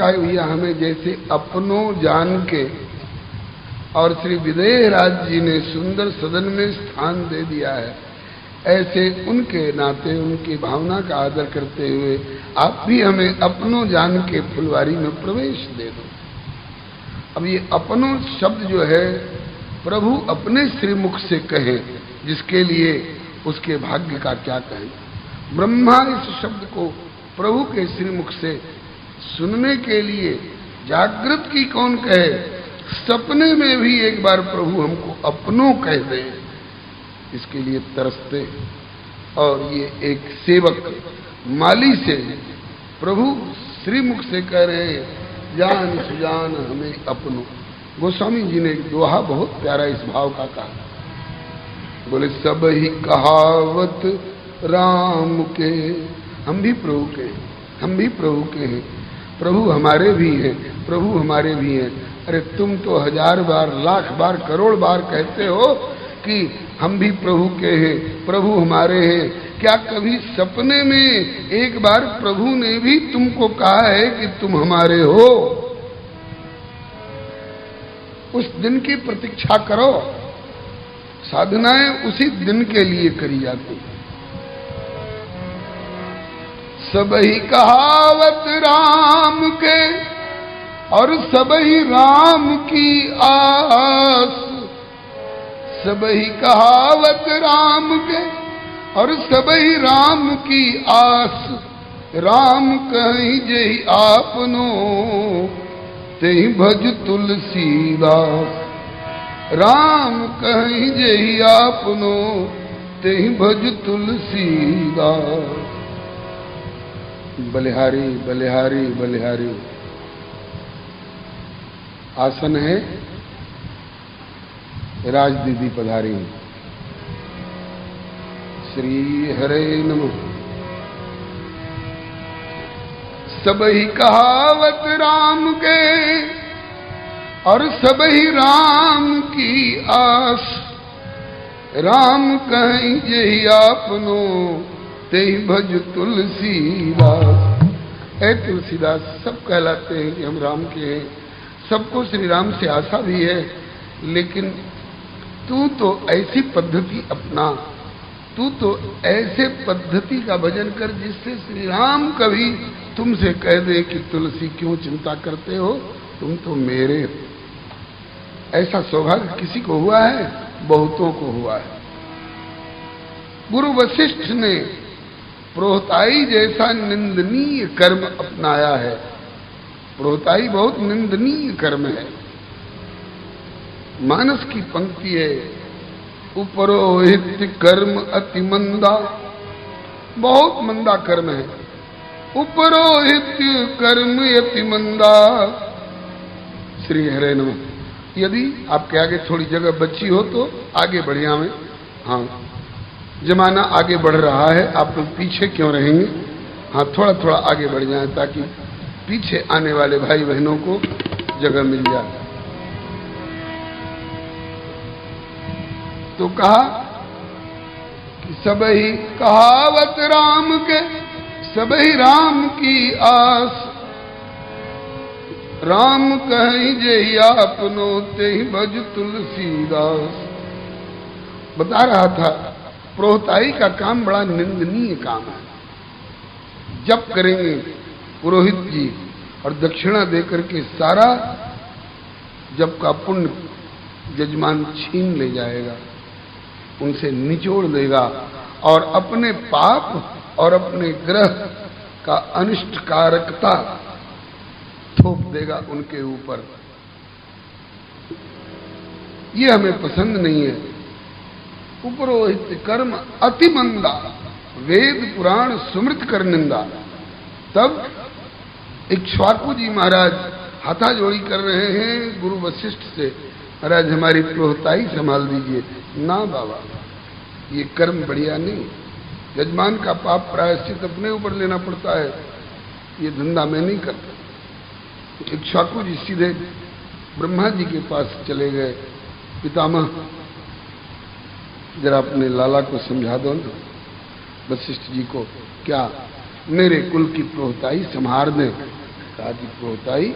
का भैया हमें जैसे अपनों जान के और श्री विदेह राज जी ने सुंदर सदन में स्थान दे दिया है, ऐसे उनके नाते उनकी भावना का आदर करते हुए आप भी हमें अपनों जान के फुलवारी में प्रवेश दे दो। अब ये अपनों शब्द जो है प्रभु अपने श्रीमुख से कहे, जिसके लिए उसके भाग्य का क्या कहें। ब्रह्मा इस शब्द को प्रभु के श्रीमुख से सुनने के लिए जागृत की कौन कहे, सपने में भी एक बार प्रभु हमको अपनों कह दे, इसके लिए तरसते। और ये एक सेवक माली से प्रभु श्रीमुख से कह रहे हैं, जान सुजान हमें अपनों। गोस्वामी जी ने एक दोहा बहुत प्यारा इस भाव का कहा, बोले सब ही कहावत राम के, हम भी प्रभु के हैं, हम भी प्रभु के हैं, प्रभु हमारे भी हैं, प्रभु हमारे भी हैं। अरे तुम तो 1000 बार, लाख बार, करोड़ बार कहते हो कि हम भी प्रभु के हैं, प्रभु हमारे हैं। क्या कभी सपने में एक बार प्रभु ने भी तुमको कहा है कि तुम हमारे हो? उस दिन की प्रतीक्षा करो। साधनाएं उसी दिन के लिए करी जाती। सबही कहावत राम के और सबही राम की आस, सबही कहावत राम के और सबही राम की आस। राम कहीं जही आपनो तेहि भज तुलसीदास, राम कहीं जही आपनो तेहि भज तुलसीदास। बलिहारी बलिहारी बलिहारी। आसन है, राज दीदी पधारी। श्री हरे नमः। सबही कहावत राम के और सबही राम की आस। राम कहीं जही आपनो तेहि भज तुलसीदास। ऐ तुलसीदास, सब कहलाते हैं कि हम राम के हैं, सबको श्री राम से आशा भी है, लेकिन तू तो ऐसी पद्धति अपना, तू तो ऐसे पद्धति का भजन कर जिससे श्री राम कभी तुमसे कह दे कि तुलसी क्यों चिंता करते हो, तुम तो मेरे हो। ऐसा सौभाग्य किसी को हुआ है? बहुतों को हुआ है। गुरु वशिष्ठ ने प्रोहताई जैसा निंदनीय कर्म अपनाया है। प्रोहताई बहुत निंदनीय कर्म है। मानस की पंक्ति है, उपरोहित कर्म अति मंदा, बहुत मंदा कर्म है। उपरोहित कर्म अति मंदा। श्री हरे नमः। यदि आपके आगे थोड़ी जगह बची हो तो आगे बढ़िया में। हाँ, जमाना आगे बढ़ रहा है, आप लोग पीछे क्यों रहेंगे? हाँ, थोड़ा थोड़ा आगे बढ़ जाए ताकि पीछे आने वाले भाई बहनों को जगह मिल जाए। तो कहा कि सबही कहावत राम के, सबही राम की आस। राम कहीं जही आपनो तेहि भज तुलसीदास। बता रहा था, प्रोहताई का काम बड़ा निंदनीय काम है। जप करेंगे पुरोहित जी और दक्षिणा देकर के सारा जप का पुण्य जजमान छीन ले जाएगा, उनसे निचोड़ देगा और अपने पाप और अपने ग्रह का अनिष्टकारकता थोप देगा उनके ऊपर। ये हमें पसंद नहीं है। उपरोहित कर्म अति मंदा, वेद पुराण सुमृत कर निंदा। तब इक्ष्वाकु जी महाराज हाथाजोड़ी कर रहे हैं गुरु वशिष्ठ से, महाराज हमारी प्रोहताई संभाल दीजिए। ना बाबा, ये कर्म बढ़िया नहीं। यजमान का पाप प्रायश्चित अपने ऊपर लेना पड़ता है, ये धंधा मैं नहीं करता। इक्ष्वाकु जी सीधे ब्रह्मा जी के पास चले गए। पितामह, जरा अपने लाला को समझा दो ना, वशिष्ठ जी को, क्या मेरे कुल की प्रोहताई संभार दें। कहा कि प्रोताई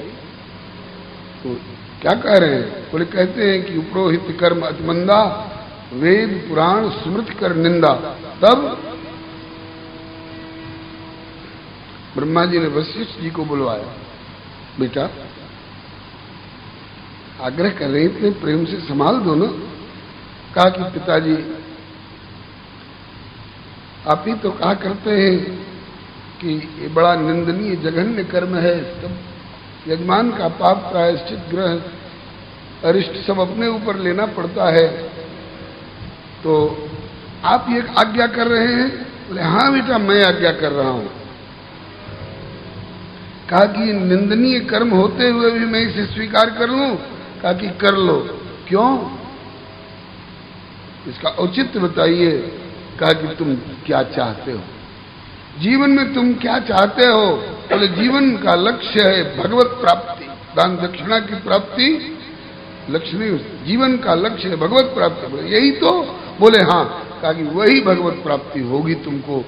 तो क्या कह रहे हैं? बोले कहते हैं कि उपरोहित कर्म अतिमंदा, वेद पुराण स्मृति कर निंदा। तब ब्रह्मा जी ने वशिष्ठ जी को बुलवाया। बेटा आग्रह कर रहे इतने प्रेम से संभाल दो ना। कहा कि पिताजी आप ही तो कहा करते हैं कि ये बड़ा निंदनीय जघन्य कर्म है, सब यजमान का पाप प्रायश्चित ग्रह अरिष्ट सब अपने ऊपर लेना पड़ता है, तो आप ये आज्ञा कर रहे हैं? बोले हाँ बेटा मैं आज्ञा कर रहा हूं। कहा कि निंदनीय कर्म होते हुए भी मैं इसे स्वीकार कर लूं? कहा कि कर लो। क्यों? इसका औचित्य बताइए। कहा कि तुम क्या चाहते हो, जीवन में तुम क्या चाहते हो? बोले जीवन का लक्ष्य है भगवत प्राप्ति, दान दक्षिणा की प्राप्ति लक्ष्य नहीं, जीवन का लक्ष्य है भगवत प्राप्ति। बोले यही तो? बोले हाँ। कहा कि वही भगवत प्राप्ति होगी तुमको,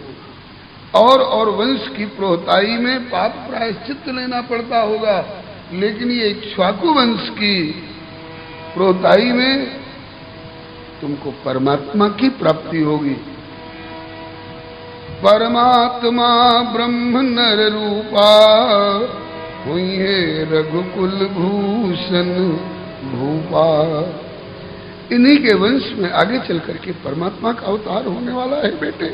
और वंश की प्रोहताई में पाप प्रायश्चित लेना पड़ता होगा, लेकिन ये इक्ष्वाकु वंश की प्रोहताई में तुमको परमात्मा की प्राप्ति होगी। परमात्मा ब्रह्म नर रूपा हुई है रघुकुल भूषण भूपा। इन्हीं के वंश में आगे चल करके परमात्मा का अवतार होने वाला है बेटे।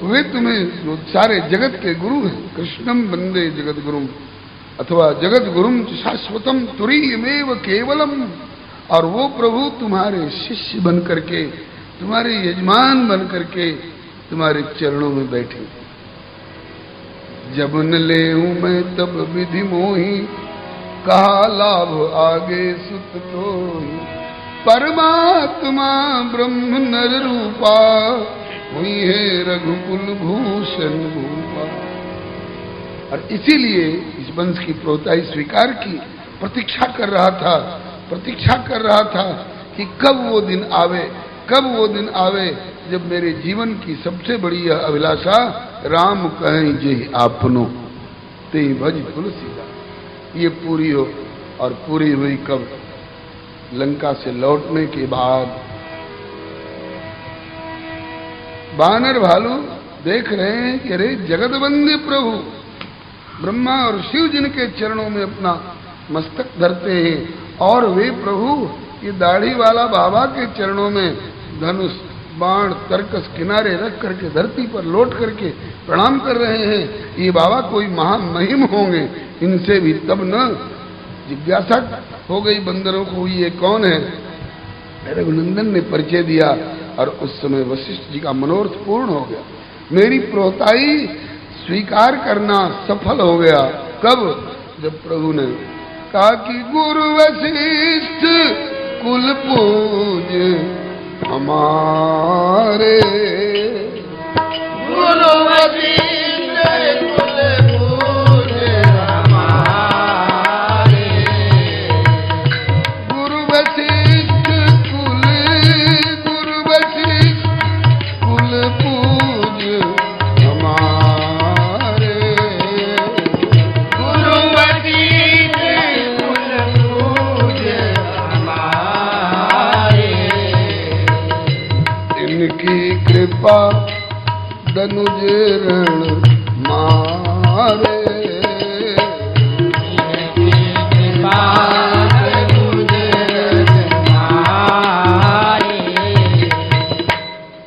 वे तुम्हें जो सारे जगत के गुरु हैं, कृष्णम वंदे जगत गुरुम अथवा जगत गुरुम शाश्वतम तुरीयमेव केवलम, और वो प्रभु तुम्हारे शिष्य बन करके, तुम्हारे यजमान बन करके तुम्हारे चरणों में बैठे। जब न लेऊं मैं तब विधि मोही, कहा लाभ आगे सुत तोहि। परमात्मा ब्रह्म नर रूपा हुई है रघुकुल भूषण भूपा। और इसीलिए इस वंश की प्रोहताई स्वीकार की, प्रतीक्षा कर रहा था कि कब वो दिन आवे जब मेरे जीवन की सबसे बड़ी यह अभिलाषा राम कहें जय आपनो ते भज तुलसीदास, ये पूरी हो। और पूरी हुई कब? लंका से लौटने के बाद। बानर भालू देख रहे हैं कि अरे जगतवंद्य प्रभु ब्रह्मा और शिव जिनके चरणों में अपना मस्तक धरते हैं, और वे प्रभु ये दाढ़ी वाला बाबा के चरणों में धनुष बाण तरकस किनारे रख करके धरती पर लौट करके प्रणाम कर रहे हैं। ये बाबा कोई महामहिम होंगे, इनसे भी तब न जिज्ञासा हो गई बंदरों को, ये कौन है? रघुनंदन ने परिचय दिया, और उस समय वशिष्ठ जी का मनोरथ पूर्ण हो गया। मेरी प्रोहताई स्वीकार करना सफल हो गया। कब? जब प्रभु ने कहा कि गुरु वशिष्ठ कुल पूज हमारे, गुरु वशिष्ठ कुल पूज हमारे, गुरु वशिष्ठ कुल पूज हमारे, गुरु वशिष्ठ कुल पूज हमारे। इनकी कृपा दनुज रण मारे, इनकी कृपा दनुज रण मारे।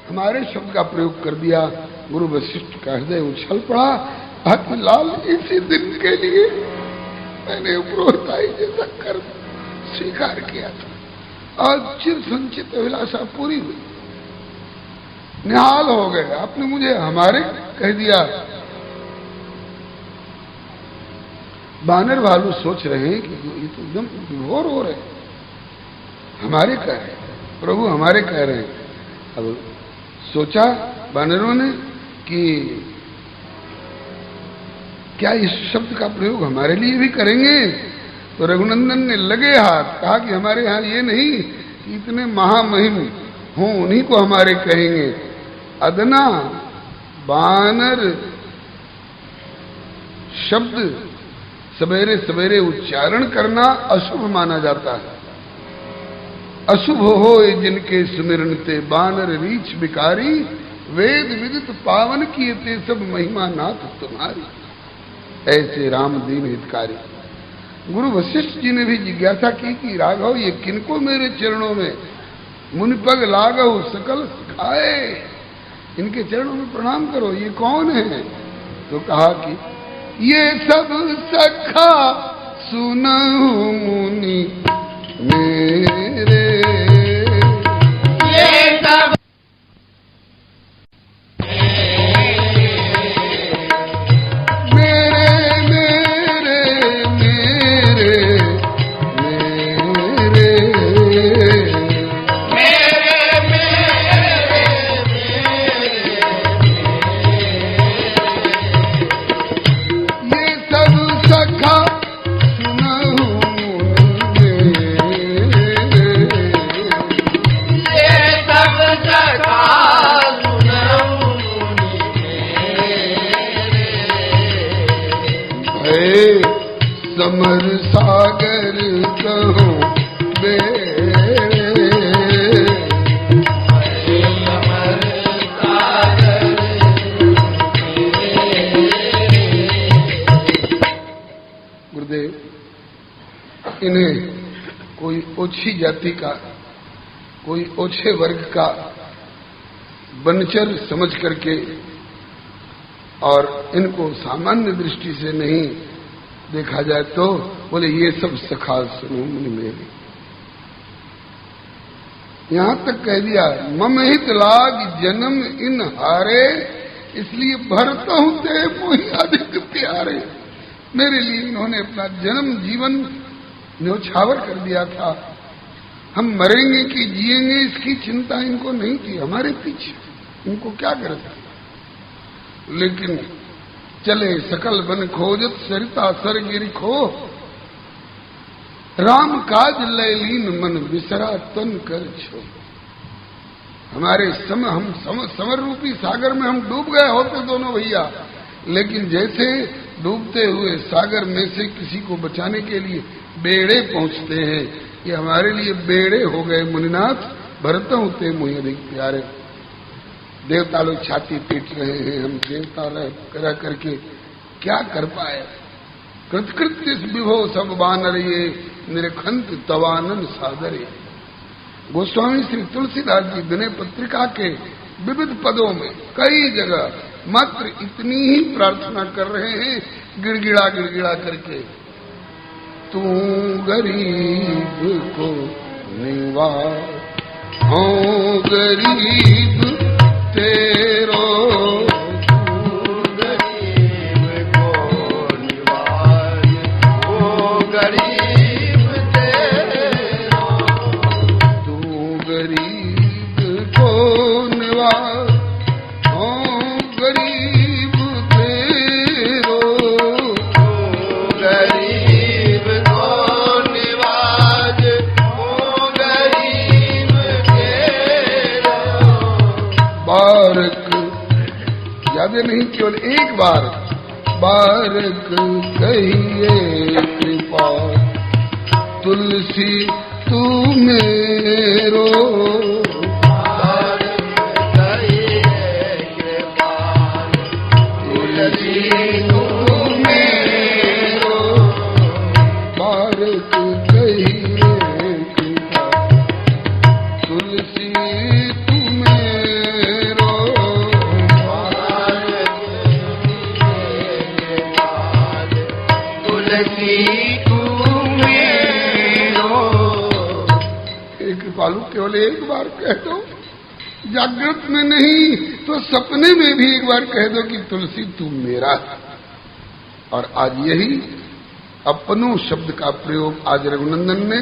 हमारे शब्द का प्रयोग कर दिया। गुरु वशिष्ठ का हृदय उछल पड़ा। कि लाल इसी दिन के लिए मैंने प्रोहताई जैसा कर्म स्वीकार किया था, आज चिर संचित अभिलाषा पूरी हुई, निहाल हो गए। आपने मुझे हमारे कह दिया। बानर भालू सोच रहे हैं कि ये तो एकदम विभोर हो रहे, हमारे कह रहे हैं, प्रभु हमारे कह रहे हैं। अब सोचा बानरों ने कि क्या इस शब्द का प्रयोग हमारे लिए भी करेंगे? तो रघुनंदन ने लगे हाथ कहा कि हमारे यहाँ ये नहीं कि इतने महामहिम हों, उन्हीं को हमारे कहेंगे। अदना बानर शब्द सवेरे सवेरे उच्चारण करना अशुभ माना जाता है। अशुभ होए जिनके सुमिरन ते बानर रीछ बिकारी, वेद विदित पावन किए ते सब महिमा नाथ तुम्हारी। ऐसे राम दीन हितकारी। गुरु वशिष्ठ जी ने भी जिज्ञासा की कि राघव ये किनको मेरे चरणों में मुनिपग लागव सकल सिखाए, इनके चरणों में प्रणाम करो, ये कौन है? तो कहा कि ये सब सखा सुनहु मुनि मेरे, ये सब समर सागर कहो बेड़े, समर सागर। गुरुदेव, इन्हें कोई ओछी जाति का, कोई ओछे वर्ग का बनचर समझ करके और इनको सामान्य दृष्टि से नहीं देखा जाए तो बोले ये सब सखा सुनो मुनि मेरे। यहां तक कह दिया मम हित लाग जन्म इन हारे, इसलिए भरता हूं ते मोहि अधिक प्यारे। मेरे लिए इन्होंने अपना जन्म जीवन न्योछावर कर दिया था। हम मरेंगे कि जिएंगे इसकी चिंता इनको नहीं थी, हमारे पीछे इनको क्या करता। लेकिन चले सकल बन खोजत सरिता सर गिरि खो, राम काज लय लीन मन बिसरा तन कर छो। हमारे हम समर रूपी सागर में हम डूब गए होते दोनों भैया, लेकिन जैसे डूबते हुए सागर में से किसी को बचाने के लिए बेड़े पहुंचते हैं, ये हमारे लिए बेड़े हो गए मुनिनाथ। भरता हूं ते मुझे अधिक प्यारे। देवता लोग छाती पीट रहे हैं, हम देवता रह करके क्या कर पाए। कृतकृत्य विभो सब बानर ये निरखंत तवानन सादरे। गोस्वामी श्री तुलसीदास जी विनय पत्रिका के विविध पदों में कई जगह मात्र इतनी ही प्रार्थना कर रहे हैं, गिड़गिड़ा गिड़गिड़ा करके, तू गरीब को निवार, हाँ गरीब तेरो, तू गरीब को निवार, ओ गरीब तेरो, तू गरीब को निवार, हाँ गरीब तेरो, गरीब को निवाज, ओ गरीब तेरो। बारक ज्यादा नहीं, केवल एक बार बारक कहिए कृपा, तुलसी तू मेरो, बारक कहिए कृपा, तुलसी तू मेरो, बारक कहिए कृपा, तुलसी तू मेरो, तुलसी तू मेरो। हे कृपालु, केवल एक बार कह दो, जागृत में नहीं तो सपने में भी एक बार कह दो कि तुलसी तू मेरा है। और आज यही अपनों शब्द का प्रयोग आज रघुनंदन ने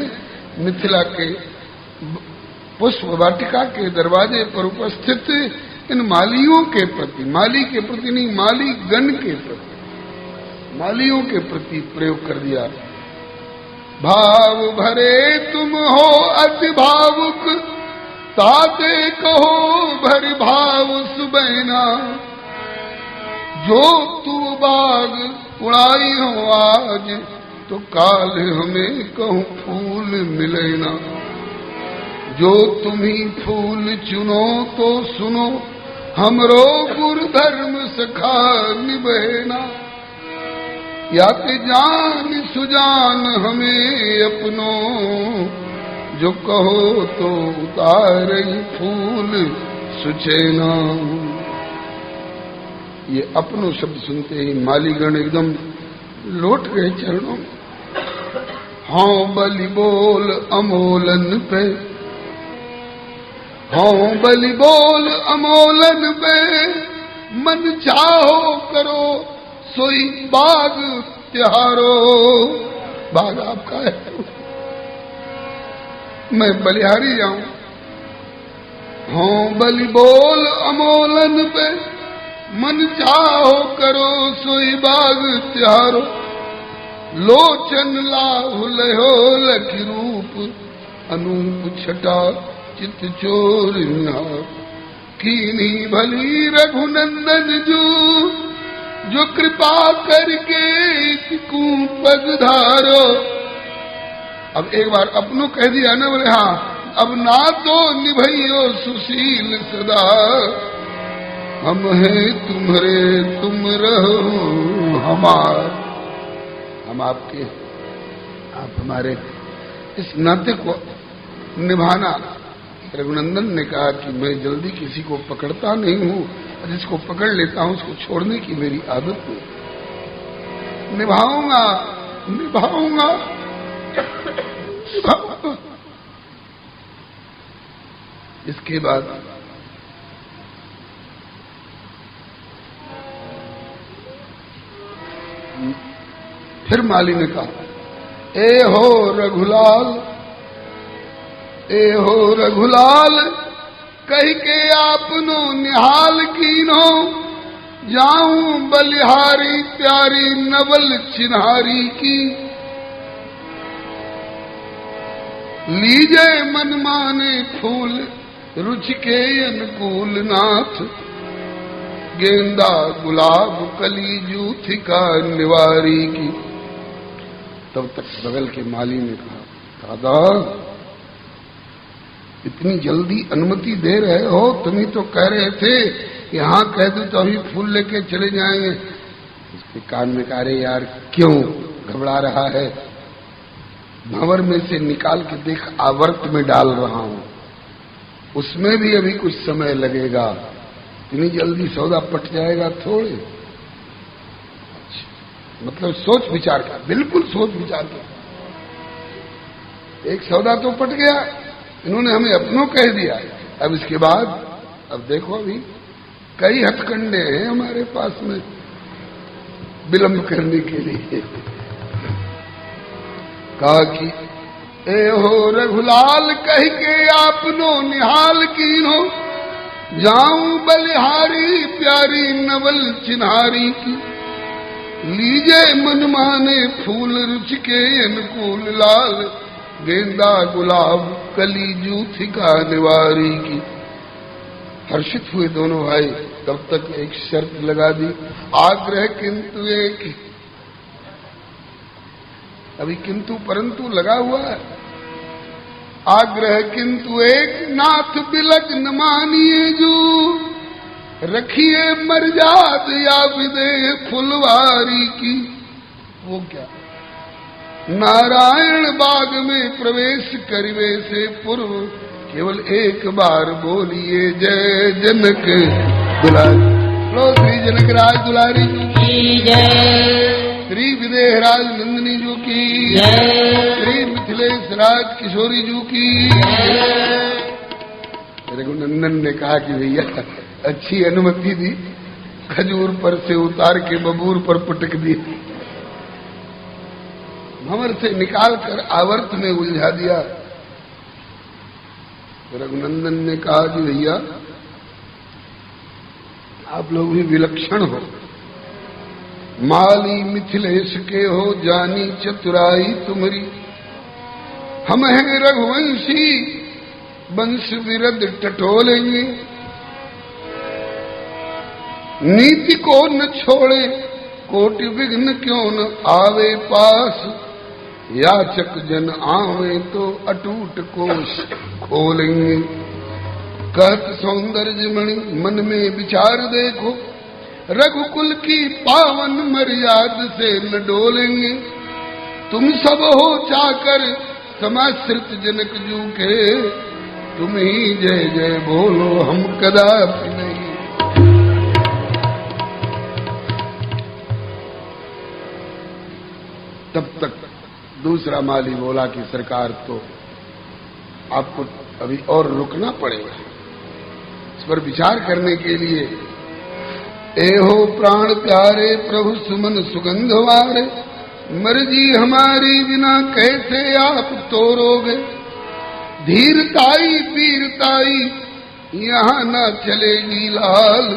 मिथिला के पुष्प वाटिका के दरवाजे पर उपस्थित इन मालियों के प्रति, माली के प्रति नहीं, माली गण के प्रति, मालियों के प्रति प्रयोग कर दिया। भाव भरे तुम हो अति भावुक, ताते कहो भरि भाव सुबैना, जो तू बाग उड़ाई हो आज, तो काल हमें कहूँ फूल मिले ना। जो तुम्ही फूल चुनो तो सुनो, हमरो गुरु धर्म सखा निभेना। या ते जान सुजान हमें अपनो, जो कहो तो उतारे फूल सुचेना। ये अपनो शब्द सुनते ही मालीगण एकदम लौट गए चरणों में। हाँ बलि बोल अमोलन पे, हाँ बलि बोल अमोलन पे, मन चाहो करो सोई बाग त्योहारो। बाग आपका है, मैं बलिहारी जाऊं। हाँ बलि बोल अमोलन पे, मन चाहो करो सोई बाग त्योहारो। लोचन लाहु लहो लखी रूप, अनूप छटा चित चोर निहार। कीनी भली रघुनंदन जो कृपा करके पग धारो। अब एक बार अपनों कह दिया ना, बोले हाँ अब ना तो निभइयो सुशील सदा। हम हैं तुम्हारे तुम रहो हमार। हम आपके, आप हमारे, इस नाते को निभाना। रघुनंदन ने कहा कि मैं जल्दी किसी को पकड़ता नहीं हूं, और जिसको पकड़ लेता हूं उसको छोड़ने की मेरी आदत है। निभाऊंगा निभाऊंगा निभाऊंगा। इसके बाद फिर माली ने कहा, ए हो रघुलाल, ए हो रघुलाल, कही के आपनो निहाल कीनो। जाऊं बलिहारी प्यारी नवल चिन्हारी की। लीजे मन माने फूल रुचि के अनुकूल नाथ। गेंदा गुलाब कली जूथिका निवारी की। तब तक बगल के माली ने कहा, दादा इतनी जल्दी अनुमति दे रहे हो? तुम ही तो कह रहे थे यहाँ कह दूं तो अभी फूल लेके चले जाएंगे। उसके कान में कहा, अरे यार क्यों घबरा रहा है? भंवर में से निकाल के देख, आवर्त में डाल रहा हूं, उसमें भी अभी कुछ समय लगेगा। इतनी जल्दी सौदा पट जाएगा थोड़े? मतलब सोच विचार का, बिल्कुल सोच विचार का। एक सौदा तो पट गया, इन्होंने हमें अपनों कह दिया। अब इसके बाद अब देखो, अभी कई हथकंडे हैं हमारे पास में विलंब करने के लिए। कहा कि ए हो रघुलाल, कह के आपनो निहाल कीनो। जाऊं बलिहारी प्यारी नवल चिन्हारी की। लीजे मन माने फूल रुचि के अनुकूल लाल। गेंदा गुलाब कली जूथिका निवारी की। हर्षित हुए दोनों भाई। तब तक एक शर्त लगा दी, आग्रह किंतु एक। अभी किंतु परंतु लगा हुआ है। आग्रह किंतु एक, नाथ बिलग न मानिए जू। रखिए मर्याद या विदेह फुलवारी की। वो क्या? नारायण बाग में प्रवेश करिवे से पूर्व केवल एक बार बोलिए जय जनक दुलारी। लो श्री जनक राज दुलारी की जय। श्री विदेहराज नंदिनी जू की जय। श्री मिथिलेश राज किशोरी जू की जय। रघुनंदन ने कहा कि भैया अच्छी अनुमति दी, खजूर पर से उतार के बबूर पर पटक दी, भंवर से निकाल कर आवर्त में उलझा दिया। रघुनंदन ने कहा कि भैया आप लोग भी विलक्षण हो। माली मिथिलेश के हो जानी चतुराई तुम्हारी। हम हैं रघुवंशी वंश विरद टटोलेंगे। नीति को न छोड़े कोटि विघ्न क्यों न आवे पास, याचक जन आवे तो अटूट कोश खोलेंगे। कहत सौंदर्य मणि मन में विचार देखो, रघुकुल की पावन मर्याद से न डोलेंगे। तुम सब हो चाकर समाश्रित जनक जू के, तुम ही जय जय बोलो हम कदापि नहीं। तब तक दूसरा माली बोला कि सरकार तो आपको अभी और रुकना पड़ेगा, इस पर विचार करने के लिए। एहो प्राण प्यारे प्रभु सुमन सुगंधवारे, मर्जी हमारी बिना कैसे आप तोड़ोगे। धीरताई वीरताई यहाँ न चलेगी लाल,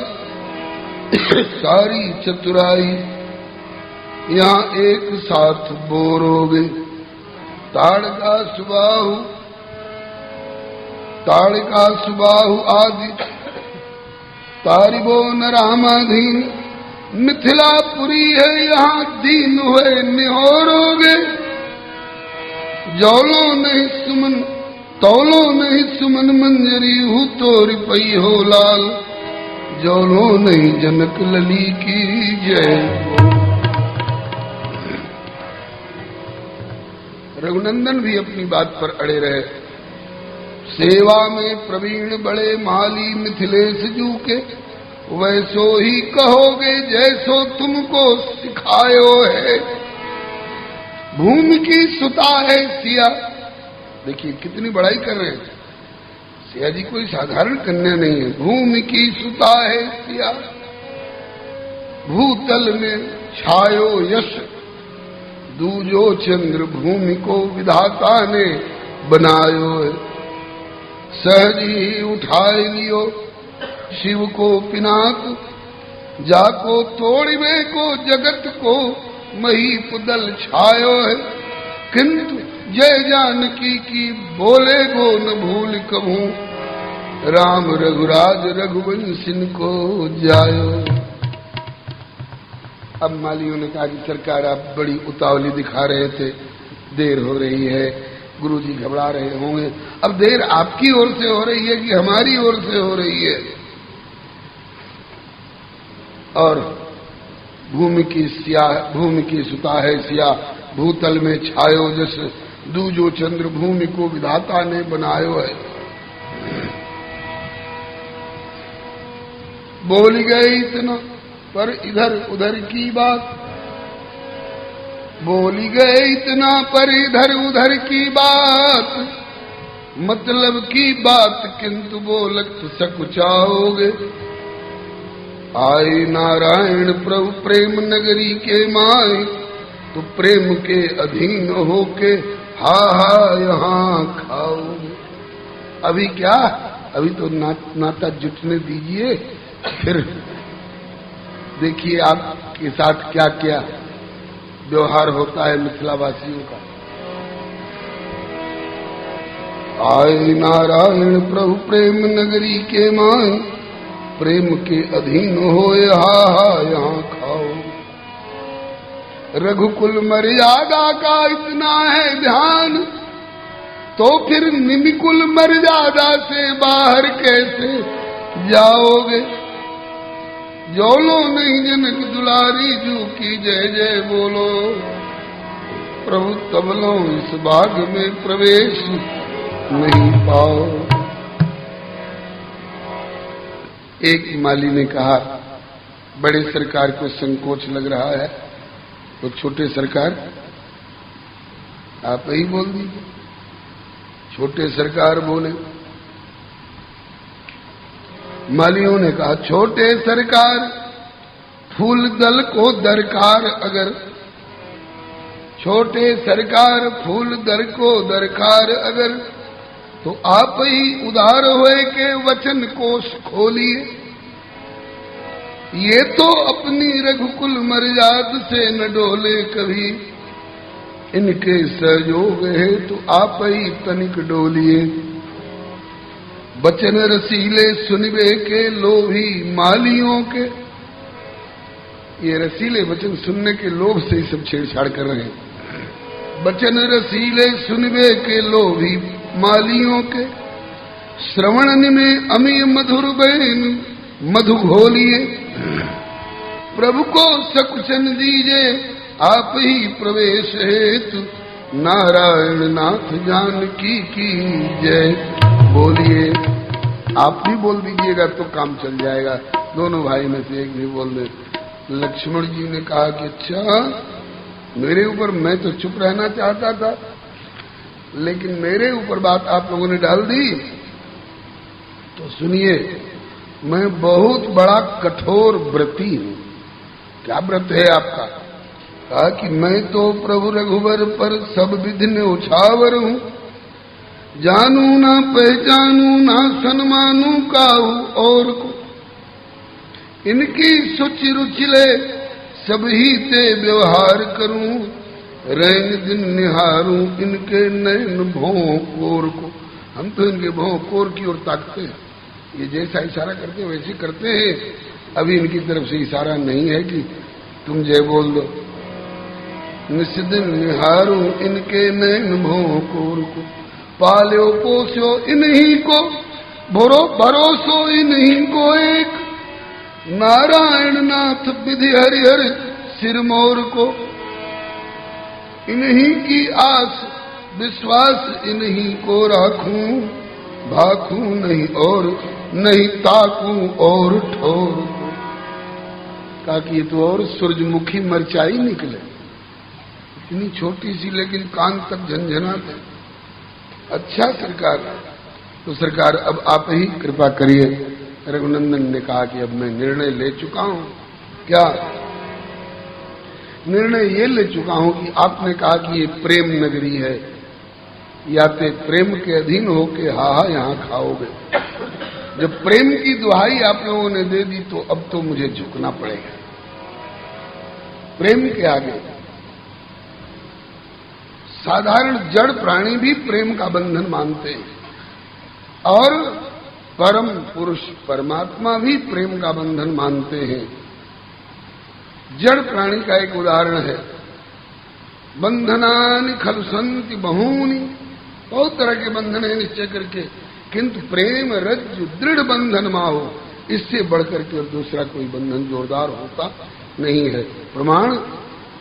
सारी चतुराई यहाँ एक साथ बोरोगे। ताड़का सुबाहु आदि तारिबो न रामाधीन, मिथिलापुरी है यहाँ दीन हुए निहोरोगे। जौलो नहीं सुमन तौलो नहीं सुमन मंजरी हूँ तोरी पई हो लाल, जौलो नहीं जनक लली की जय। रघुनंदन भी अपनी बात पर अड़े रहे। सेवा में प्रवीण बड़े माली मिथिलेश जू के, वैसो ही कहोगे जैसो तुमको सिखायो है। भूमि की सुता है सिया, देखिए कितनी बड़ाई कर रहे हैं। सिया जी कोई साधारण कन्या नहीं है। भूमि की सुता है सिया, भूतल में छायो यश। दूजो चंद्र भूमि को विधाता ने बनायो है। सहज ही उठाए लियो शिव को पिनाक, जाको तोड़वे को जगत को महीपदल छायो है। किंतु जय जानकी की बोले गो न भूल कभू, राम रघुराज रघुवंशिन को जायो। अब मालियों ने कहा कि सरकार आप बड़ी उतावली दिखा रहे थे, देर हो रही है, गुरुजी घबरा रहे होंगे। अब देर आपकी ओर से हो रही है कि हमारी ओर से हो रही है? और भूमि की सुता है सिया, भूतल में छायो जस। दूजो चंद्र भूमि को विधाता ने बनायो है। बोल गए इतना पर इधर उधर की बात, बोली गए इतना पर इधर उधर की बात। मतलब की बात किंतु बोलत सकुचाओगे। आए नारायण प्रभु प्रेम नगरी के माए, तो प्रेम के अधीन होके हा यहाँ खाओगे। अभी क्या, अभी तो नाता जुटने दीजिए, फिर देखिए आपके साथ क्या क्या व्यवहार होता है मिथिलावासियों का। आए नारायण प्रभु प्रेम नगरी के माए, प्रेम के अधीन होए हा यहाँ खाओ। रघुकुल मर्यादा का इतना है ध्यान, तो फिर निमिकुल मर्यादा से बाहर कैसे जाओगे। जोलो नहीं जनक दुलारी जू की जय जय बोलो, प्रभु तबलो इस बाग में प्रवेश नहीं पाओ। एक माली ने कहा, बड़े सरकार को संकोच लग रहा है, तो छोटे सरकार आप ही बोल दीजिए। छोटे सरकार बोले। मालियों ने कहा, छोटे सरकार फूल दल को दरकार अगर, छोटे सरकार फूल दल को दरकार अगर, तो आप ही उदार हुए के वचन कोश खोलिए। ये तो अपनी रघुकुल मर्याद से न डोले कभी, इनके सहयोग है तो आप ही तनिक डोलिए। बचन रसीले सुनबे के लोभी मालियों के, ये रसीले वचन सुनने के लोभ से ही सब छेड़छाड़ कर रहे हैं। वचन रसीले सुनवे के लोभी मालियों के, श्रवण में अमीय मधुर बैन मधु घोलिए। प्रभु को सकुचन दीजे आप ही प्रवेश हेतु, नारायण नाथ जानकी की जय। बोलिए, आप भी बोल दीजिएगा तो काम चल जाएगा। दोनों भाई में से एक भी बोल दे। लक्ष्मण जी ने कहा कि अच्छा, मेरे ऊपर, मैं तो चुप रहना चाहता था, लेकिन मेरे ऊपर बात आप लोगों ने डाल दी। तो सुनिए, मैं बहुत बड़ा कठोर व्रती हूं। क्या व्रत है आपका? कहा कि मैं तो प्रभु रघुवर पर सब विधि उछावर हूं, जानू ना पहचानू ना सन्मानू काहू और को, इनकी सुचि रुचिले सब ही ते व्यवहार करूं, रैन दिन निहारूं इनके नैन भोंकोर को। हम तो इनके भोंकोर की ओर ताकते हैं, ये जैसा इशारा करते वैसे करते हैं। अभी इनकी तरफ से इशारा नहीं है कि तुम जय बोल दो। निस्दिन निहारू इनके नैन भोंकोर को, पाल्यो पोस्यो इन्हीं को, भरोसो इन्हीं को एक, नारायण नाथ विधि हरिहर सिरमौर को, इन्हीं की आस विश्वास इन्हीं को राखूं, भाखूं नहीं और नहीं ताकूं और ठोर को। कहा कि ये तो और सूरजमुखी मरचाई निकले, इतनी छोटी सी लेकिन कान तक झंझनाते। अच्छा सरकार, तो सरकार अब आप ही कृपा करिए। रघुनंदन ने कहा कि अब मैं निर्णय ले चुका हूं। क्या निर्णय? ये ले चुका हूं कि आपने कहा कि ये प्रेम नगरी है, या ते प्रेम के अधीन होके हाहा यहां खाओगे। जब प्रेम की दुहाई आप लोगों ने दे दी तो अब तो मुझे झुकना पड़ेगा प्रेम के आगे। साधारण जड़ प्राणी भी प्रेम का बंधन मानते हैं, और परम पुरुष परमात्मा भी प्रेम का बंधन मानते हैं। जड़ प्राणी का एक उदाहरण है, बंधनानि खलु सन्ति बहूनि, बहुत तरह के बंधन है निश्चय करके, किंतु प्रेम रज्जु दृढ़ बंधन माहो, इससे बढ़कर के और दूसरा कोई बंधन जोरदार होता नहीं है। प्रमाण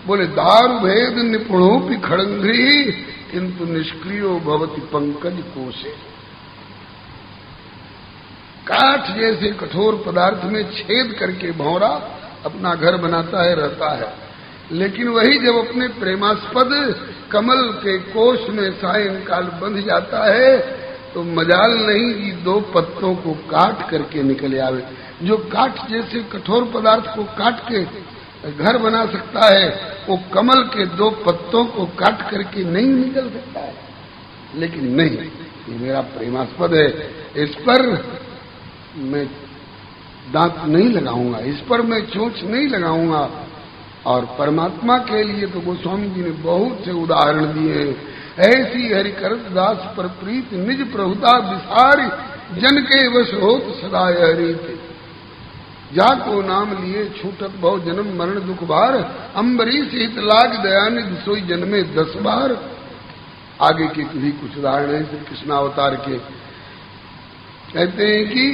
बोले, दारु भेद निपुणोपि खड़ंग्री, किंतु निष्क्रियो भवति पंकज कोशे। काठ जैसे कठोर पदार्थ में छेद करके भौरा अपना घर बनाता है, रहता है, लेकिन वही जब अपने प्रेमास्पद कमल के कोश में सायंकाल बंध जाता है तो मजाल नहीं कि दो पत्तों को काट करके निकल आवे। जो काठ जैसे कठोर पदार्थ को काट के घर बना सकता है, वो कमल के दो पत्तों को काट करके नहीं निकल सकता है। लेकिन नहीं, ये मेरा प्रेमास्पद है, इस पर मैं दांत नहीं लगाऊंगा, इस पर मैं चोंच नहीं लगाऊंगा। और परमात्मा के लिए तो गोस्वामी जी ने बहुत से उदाहरण दिए हैं। ऐसी हरि करत दास पर प्रीत निज प्रभुता विसारी, जन के वश होत सदा हरित, जाको नाम लिए छूटत बहु जन्म मरण दुख भार, अम्बरीश हित लाग दयानिधि सोई जन्मे 10 बार। आगे के भी कुछ उदाहरण है श्री कृष्णावतार के। कहते हैं कि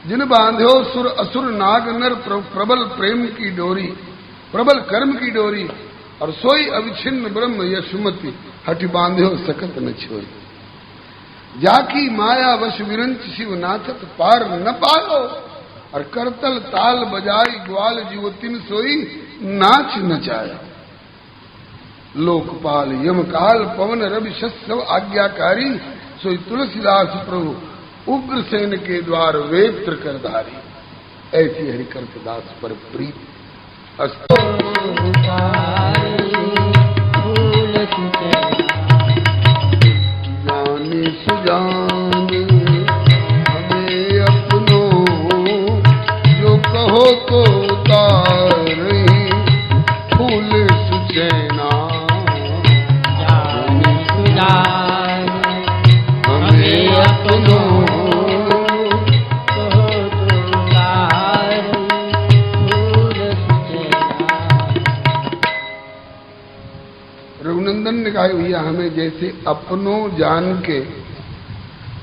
जिन बांध्यो सुर असुर नाग नर प्रबल प्रेम की डोरी, प्रबल कर्म की डोरी, और सोई अविच्छिन्न ब्रह्म यशुमति, हठ बांध्यो सकत न छोई। जाकी माया वश विरंच शिव नाथत पार न पायो, और करतल ताल बजाई ग्वाल जीवतिन सोई नाच नचाया। लोकपाल यमकाल पवन रवि शस्व आज्ञाकारी, सोई तुलसीदास प्रभु उग्रसेन के द्वार वेत्र करधारी। ऐसी हरिकर्त दास पर प्रीत अस्तु। जानी सुजान हमें अपनो, जो कहो तो उतारही फूल सुचैना। जानी सुजान हमें अपनो, कहा भैया हमें जैसे अपनों जान के,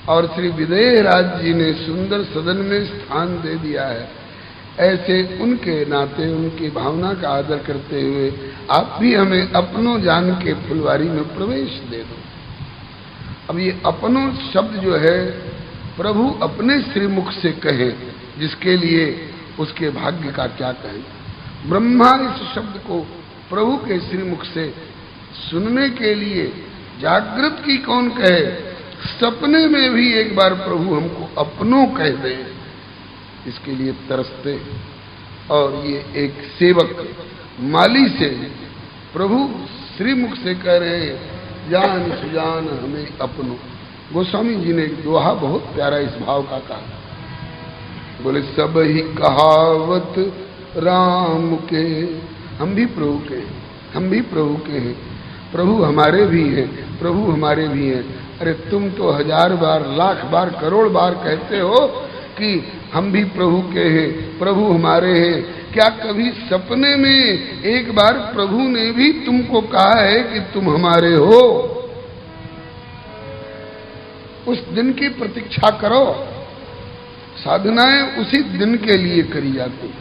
और श्री विदेह राज जी ने सुंदर सदन में स्थान दे दिया है, ऐसे उनके नाते उनकी भावना का आदर करते हुए आप भी हमें अपनों जान के फुलवारी में प्रवेश दे दो। अब ये अपनों शब्द जो है प्रभु अपने श्रीमुख से कहे, जिसके लिए उसके भाग्य का क्या कहें। ब्रह्मा इस शब्द को प्रभु के श्रीमुख से सुनने के लिए जागृत की कौन कहे, सपने में भी एक बार प्रभु हमको अपनों कह दे, इसके लिए तरसते। और ये एक सेवक माली से प्रभु श्रीमुख से कह रहे हैं, जान सुजान हमें अपनों। गोस्वामी जी ने एक दोहा बहुत प्यारा इस भाव का कहा, बोले सब ही कहावत राम के, हम भी प्रभु के हैं, हम भी प्रभु के हैं, प्रभु हमारे भी हैं, प्रभु हमारे भी हैं। अरे तुम तो 1000 बार, लाख बार, करोड़ बार कहते हो कि हम भी प्रभु के हैं, प्रभु हमारे हैं। क्या कभी सपने में एक बार प्रभु ने भी तुमको कहा है कि तुम हमारे हो? उस दिन की प्रतीक्षा करो। साधनाएं उसी दिन के लिए करी जाती।